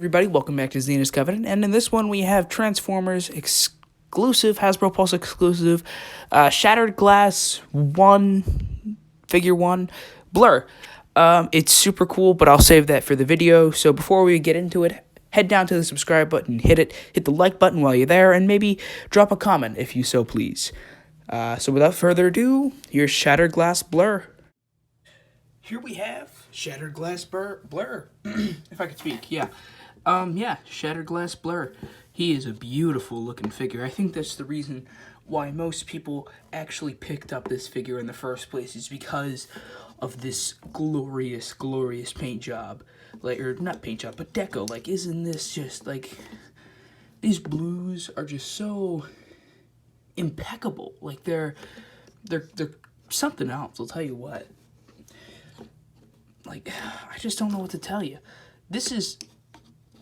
Everybody, welcome back to Xena's Covenant, and in this one we have Transformers exclusive, Hasbro Pulse exclusive, Shattered Glass 1, Figure 1, Blurr. It's super cool, but I'll save that for the video, so before we get into it, head down to the subscribe button, hit the like button while you're there, and maybe drop a comment if you so please. So without further ado, here's Shattered Glass Blurr. Here we have Shattered Glass Blurr, if I could speak, yeah. Shattered Glass Blurr. He is a beautiful looking figure. I think that's the reason why most people actually picked up this figure in the first place, is because of this glorious, glorious paint job. Or not paint job, but deco. Isn't this just, these blues are just so impeccable. They're something else, I'll tell you what. I just don't know what to tell you. This is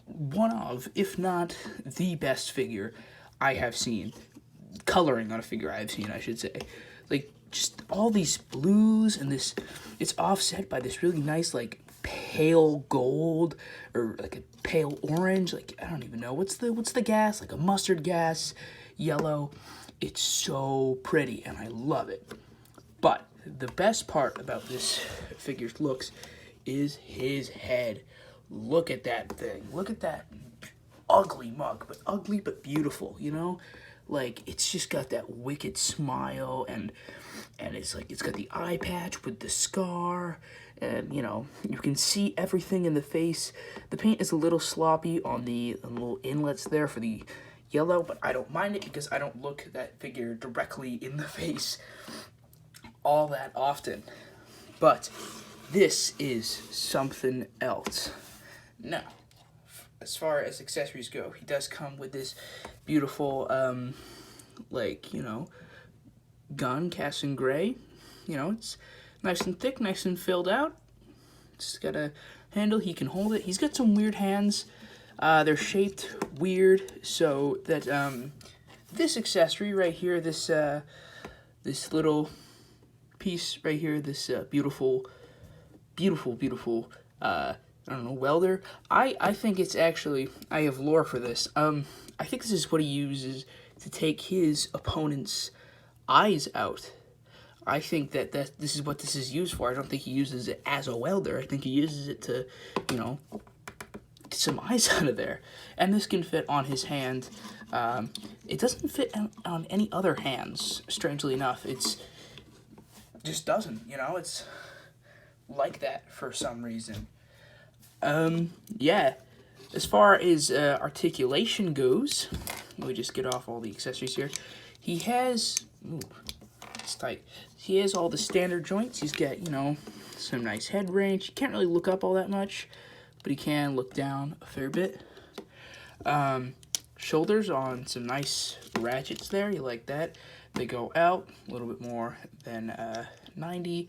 one of, if not the best figure I have seen. Coloring on a figure I have seen, I should say. Just all these blues and this, it's offset by this really nice, pale gold, or a pale orange, I don't even know. What's the gas? A mustard gas, yellow. It's so pretty, and I love it. But the best part about this figure's looks is his head. Look at that thing. Look at that ugly mug, but ugly but beautiful, you know? It's just got that wicked smile, and it's it's got the eye patch with the scar, and, you can see everything in the face. The paint is a little sloppy on the little inlets there for the yellow, but I don't mind it because I don't look that figure directly in the face all that often. But this is something else. Now, as far as accessories go, he does come with this beautiful, gun cast in gray. It's nice and thick, nice and filled out. It's got a handle, he can hold it. He's got some weird hands. They're shaped weird, so that, this accessory right here, this little piece right here, this beautiful, I don't know, welder. I think it's actually, I have lore for this. I think this is what he uses to take his opponent's eyes out. I think that this is what this is used for. I don't think he uses it as a welder. I think he uses it to, get some eyes out of there. And this can fit on his hand. It doesn't fit on any other hands, strangely enough. It's just doesn't, it's like that for some reason. As far as articulation goes, let me just get off all the accessories here. He has, it's tight. He has all the standard joints. He's got, some nice head range. You can't really look up all that much, but he can look down a fair bit. Shoulders on some nice ratchets there. You like that. They go out a little bit more than 90.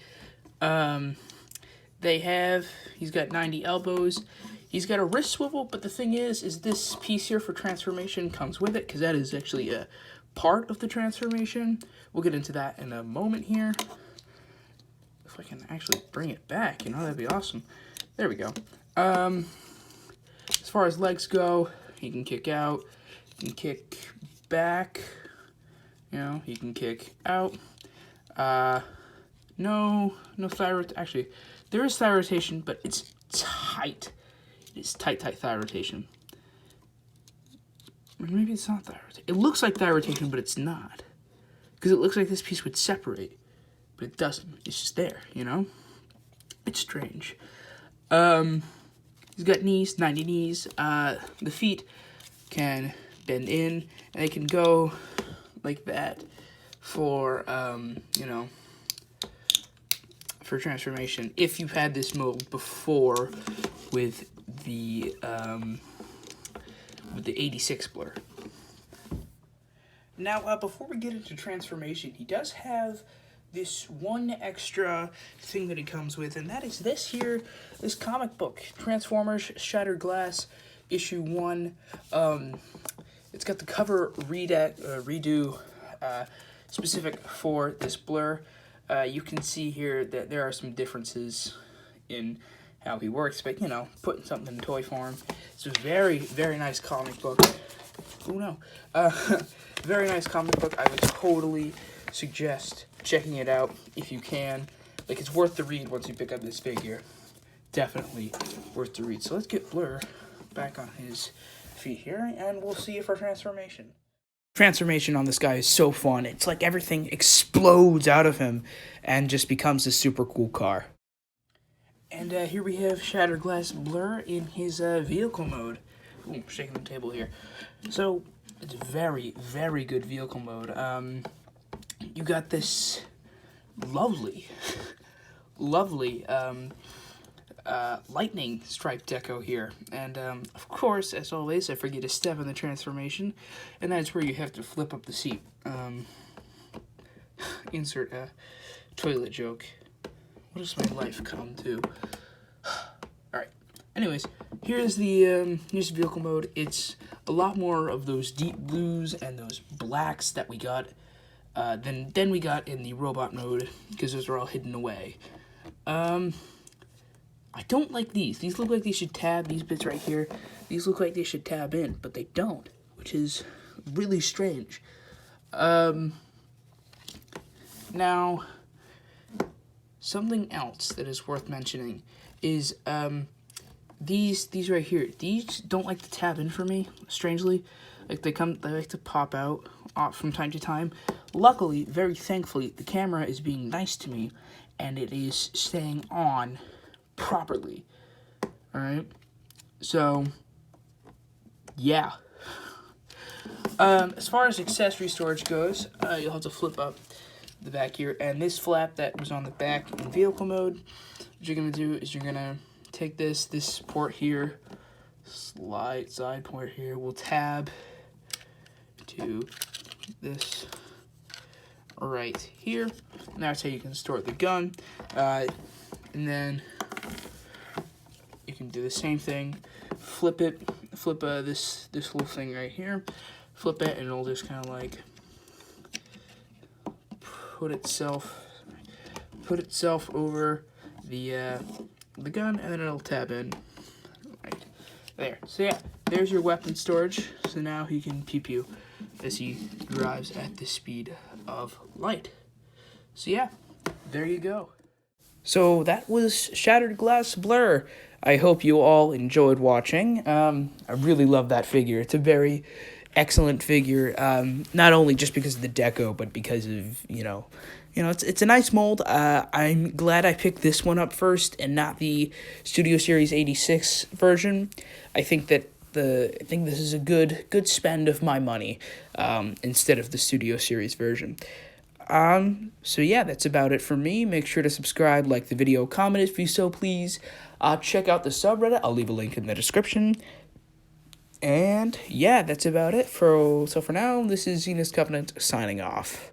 He's got 90 elbows. He's got a wrist swivel, but the thing is this piece here for transformation comes with it, because that is actually a part of the transformation. We'll get into that in a moment here. If I can actually bring it back, that'd be awesome. There we go. As far as legs go, he can kick out, he can kick back, he can kick out. No thigh, actually, there is thigh rotation, but it's tight. It's tight thigh rotation. Or maybe it's not thigh rotation. It looks like thigh rotation, but it's not. Because it looks like this piece would separate, but it doesn't. It's just there, It's strange. He's got knees, 90 knees. The feet can bend in, and they can go like that for, for transformation, if you've had this mode before with the 86 Blurr. Now, before we get into transformation, he does have this one extra thing that he comes with, and that is this here, this comic book, Transformers Shattered Glass, issue 1. It's got the cover redo specific for this Blurr. You can see here that there are some differences in how he works, but, you know, putting something in toy form. It's a very, very nice comic book. Oh, no. Very nice comic book. I would totally suggest checking it out if you can. Like, it's worth the read once you pick up this figure. Definitely worth the read. So let's get Blurr back on his feet here, and we'll see if our transformation. Transformation on this guy is so fun. It's like everything explodes out of him and just becomes a super cool car. And here we have Shattered Glass Blurr in his vehicle mode. Ooh, shaking the table here. So, it's very, very good vehicle mode. You got this lovely, lovely lightning stripe deco here. And, of course, as always, I forget a step in the transformation, and that's where you have to flip up the seat. Insert a toilet joke. What does my life come to? Alright, anyways, here's the vehicle mode. It's a lot more of those deep blues and those blacks that we got than we got in the robot mode, because those are all hidden away. I don't like these. These look like they should tab, these bits right here. These look like they should tab in, but they don't, which is really strange. Now, something else that is worth mentioning is these right here. These don't like to tab in for me, strangely. Like they like to pop out from time to time. Luckily, very thankfully, the camera is being nice to me, and it is staying on properly. Alright? So, yeah. As far as accessory storage goes, you'll have to flip up the back here, and this flap that was on the back in vehicle mode, what you're going to do is you're going to take this port here, side port here, will tab to this right here, and that's how you can store the gun, and then you can do the same thing, flip this little thing right here, flip it, and it'll just kind of like put itself over the gun, and then it'll tab in right there. So yeah, there's your weapon storage. So now he can pew pew as he drives at the speed of light. So yeah, there you go. So that was Shattered Glass Blurr. I hope you all enjoyed watching. I really love that figure. It's a very excellent figure, not only just because of the deco, but because of, it's a nice mold. I'm glad I picked this one up first and not the Studio Series 86 version. I think that this is a good spend of my money, instead of the Studio Series version. So yeah, that's about it for me. Make sure to subscribe, like the video, comment if you so please. Check out the subreddit. I'll leave a link in the description. And yeah, that's about it. So for now, this is Zenith Covenant signing off.